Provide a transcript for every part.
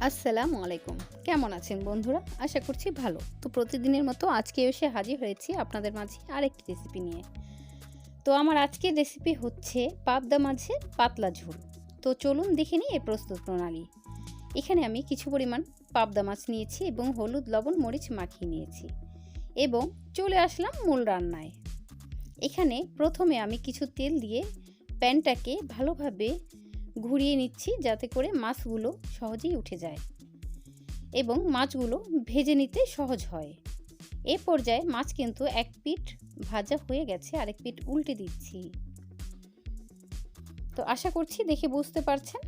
আসসালামু আলাইকুম। কেমন আছেন বন্ধুরা? আশা করছি ভালো। তো প্রতিদিনের মতো আজকে এসে হাজির হয়েছি আপনাদের মাঝে আরেকটি রেসিপি নিয়ে। তো আমার আজকের রেসিপি হচ্ছে পাবদা মাছের পাতলা ঝোল। তো চলুন দেখে নিই এর প্রস্তুত প্রণালী। এখানে আমি কিছু পরিমাণ পাবদা মাছ নিয়েছি এবং হলুদ, লবণ, মরিচ মাখিয়ে নিয়েছি এবং চলে আসলাম মূল রান্নায়। এখানে প্রথমে আমি কিছু তেল দিয়ে প্যানটাকে ভালোভাবে ঘুরিয়ে নিচ্ছি যাতে করে মাছগুলো সহজেই উঠে যায় এবং মাছগুলো ভেজে নিতে সহজ হয়। এ পর্যায়ে মাছ কিন্তু এক পিঠ ভাজা হয়ে গেছে, আরেক পিঠ উল্টে দিচ্ছি। তো আশা করছি দেখে বুঝতে পারছেন।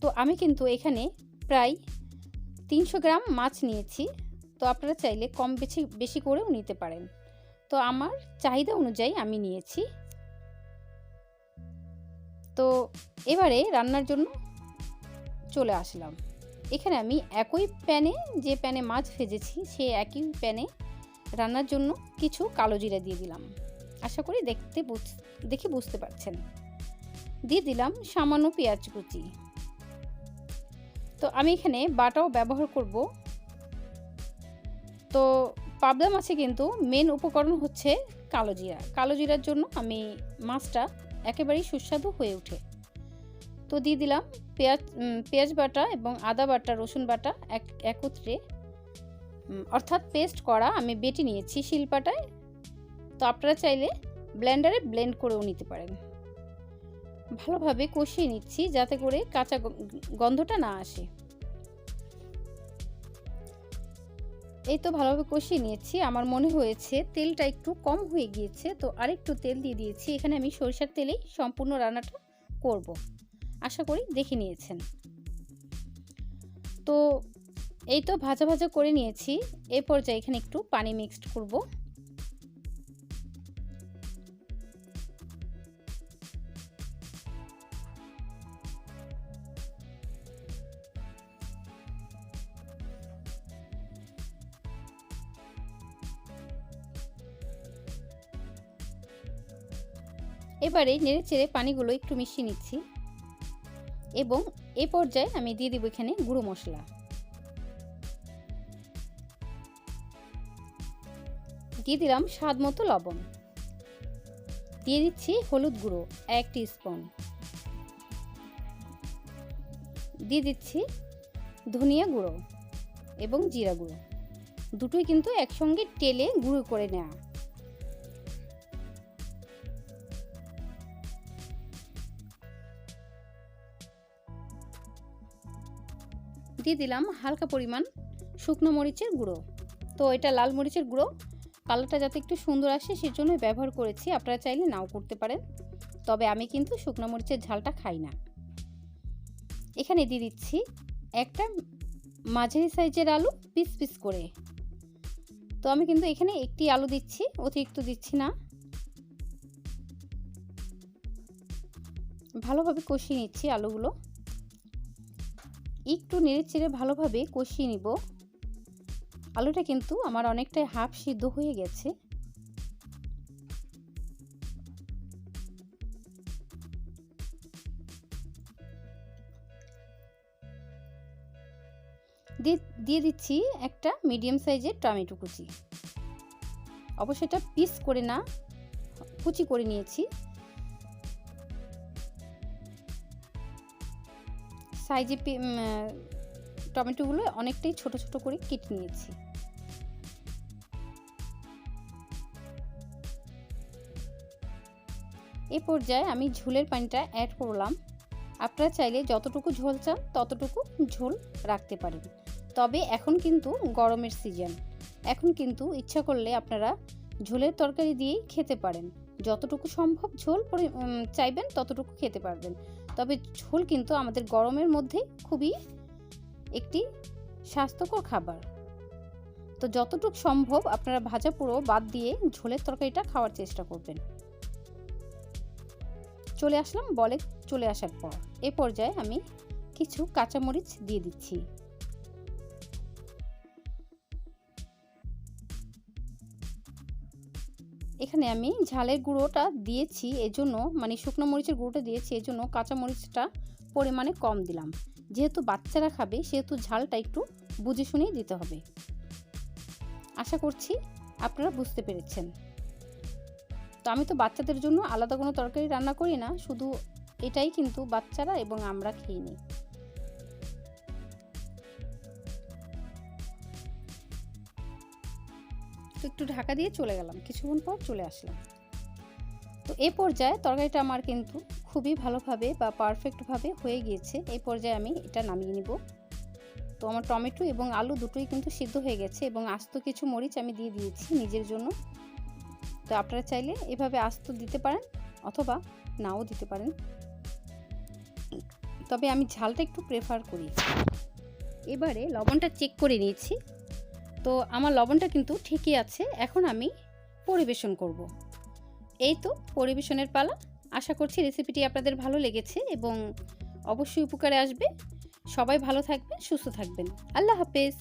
তো আমি কিন্তু এখানে প্রায় 300 গ্রাম মাছ নিয়েছি। তো আপনারা চাইলে কম বেশি করেও নিতে পারেন। তো আমার চাহিদা অনুযায়ী আমি নিয়েছি। তো এবারে রান্নার জন্য চলে আসলাম। এখানে আমি একই প্যানে যে প্যানে মাছ ভেজেছি সেই একই প্যানে রান্নার জন্য কিছু কালো জিরা দিয়ে দিলাম। আশা করি দেখে বুঝতে পারছেন। দিয়ে দিলাম সামান্য পেঁয়াজ কুচি। তো আমি এখানে বাটাও ব্যবহার করব। তো পাবদা মাছে কিন্তু মেন উপকরণ হচ্ছে কালো জিরা। কালো জিরার জন্য আমি মাছটা একেবারেই সুস্বাদু হয়ে ওঠে। তো দিয়ে দিলাম পেঁয়াজ বাটা এবং আদা বাটা, রসুন বাটা একত্রে অর্থাৎ পেস্ট করা আমি বেটে নিয়েছি শিলপাটায়। তো আপনারা চাইলে ব্লেন্ডারে ব্লেন্ড করেও নিতে পারেন। ভালোভাবে কষিয়ে নিচ্ছি যাতে করে কাঁচা গন্ধটা না আসে। এই তো ভালোভাবে কষিয়ে নিয়েছি। আমার মনে হয়েছে তেলটা একটু কম হয়ে গিয়েছে, তো আরেকটু তেল দিয়ে দিয়েছি। এখানে আমি সরিষার তেলেই সম্পূর্ণ রান্নাটা করব। আশা করি দেখে নিয়েছেন। তো এই তো ভাজা ভাজা করে নিয়েছি। এই পর্যায়ে এখানে একটু পানি মিক্সড করব। এবারে নেড়ে চেড়ে পানিগুলো একটু মিশিয়ে নিচ্ছি এবং এই পর্যায়ে আমি দিয়ে দেব এখানে গুঁড়ো মশলা। দিয়ে দিলাম স্বাদ মতো লবণ। দিয়ে দিচ্ছি হলুদ গুঁড়ো 1 টিস্পুন। দিয়ে দিচ্ছি ধনিয়া গুঁড়ো এবং জিরা গুঁড়ো, দুটোই কিন্তু একসঙ্গে টেলে গুঁড়ো করে নেওয়া। দিয়ে দিলাম হালকা পরিমাণ শুকনো মরিচের গুঁড়ো। তো এটা লাল মরিচের গুঁড়ো, কালারটা যাতে একটু সুন্দর আসে সেজন্য ব্যবহার করেছি। আপনারা চাইলে নাও করতে পারেন, তবে আমি কিন্তু শুকনো মরিচের ঝালটা খাই না। এখানে দিয়ে দিচ্ছি একটা মাঝারি সাইজের আলু পিস পিস করে। তো আমি কিন্তু এখানে একটি আলু দিচ্ছি, অতিরিক্ত দিচ্ছি না। ভালোভাবে কষিয়ে নিচ্ছি আলুগুলো। একটু নেড়ে চেড়ে ভালোভাবে কষিয়ে নিব। আলুটা কিন্তু আমার অনেকটাই হাফ সিদ্ধ হয়ে গেছে। দিয়ে দিচ্ছি একটা মিডিয়াম সাইজের টমেটো কুচি। অবশ্যই এটা পিস করে না, কুচি করে নিয়েছি। সাইজে টমেটোগুলো অনেকটাই ছোট ছোট করে কেটে নিয়েছি। এই পর্যায়ে আমি ঝোলের পানিটা অ্যাড করলাম। আপনারা চাইলে যতটুকু ঝোল চান ততটুকু ঝোল রাখতে পারেন। তবে এখন কিন্তু গরমের সিজন, এখন কিন্তু ইচ্ছা করলে আপনারা ঝোলের তরকারি দিয়েই খেতে পারেন। যতটুকু সম্ভব ঝোল চাইবেন ততটুকু খেতে পারবেন। তবে ঝোল কিন্তু আমাদের গরমের মধ্যে খুবই একটি স্বাস্থ্যকর খাবার। তো যতটুকু সম্ভব আপনারা ভাজা পুরো বাদ দিয়ে ঝোলের তরকারিটা খাওয়ার চেষ্টা করবেন। চলে আসলাম বলে চলে আসার পর এই পর্যায়ে আমি কিছু কাঁচামরিচ দিয়ে দিচ্ছি। এখানে আমি ঝালের গুঁড়োটা দিয়েছি এজন্য, মানে শুকনো মরিচের গুঁড়োটা দিয়েছি এজন্য কাঁচা মরিচটা পরিমাণে কম দিলাম। যেহেতু বাচ্চারা খাবে সেহেতু ঝালটা একটু বুঝে শুনেই দিতে হবে। আশা করছি আপনারা বুঝতে পেরেছেন। তো আমি তো বাচ্চাদের জন্য আলাদা কোনো তরকারি রান্না করি না, শুধু এটাই কিন্তু বাচ্চারা এবং আমরা খেয়ে নিই। তো একটু ঢাকা দিয়ে চলে গেলাম, কিছুক্ষণ পর চলে আসলাম। তো এই পর্যায়ে তরকারিটা আমার কিন্তু খুবই ভালোভাবে বা পারফেক্টভাবে হয়ে গিয়েছে। এই পর্যায়ে আমি এটা নামিয়ে নিব। তো আমার টমেটো এবং আলু দুটোই কিন্তু সিদ্ধ হয়ে গেছে এবং আস্ত কিছু মরিচ আমি দিয়ে দিয়েছি নিজের জন্য। তো আপনারা চাইলে এভাবে আস্ত দিতে পারেন অথবা নাও দিতে পারেন, তবে আমি ঝালটা একটু প্রেফার করি। এবারে লবণটা চেক করে নিয়েছি, তো আমার লবণটা কিন্তু ঠিকই আছে। এখন আমি পরিবেশন করব। এই তো পরিবেশনের পালা। আশা করছি রেসিপিটি আপনাদের ভালো লেগেছে এবং অবশ্যই উপকারে আসবে। সবাই ভালো থাকবেন, সুস্থ থাকবেন। আল্লাহ হাফেজ।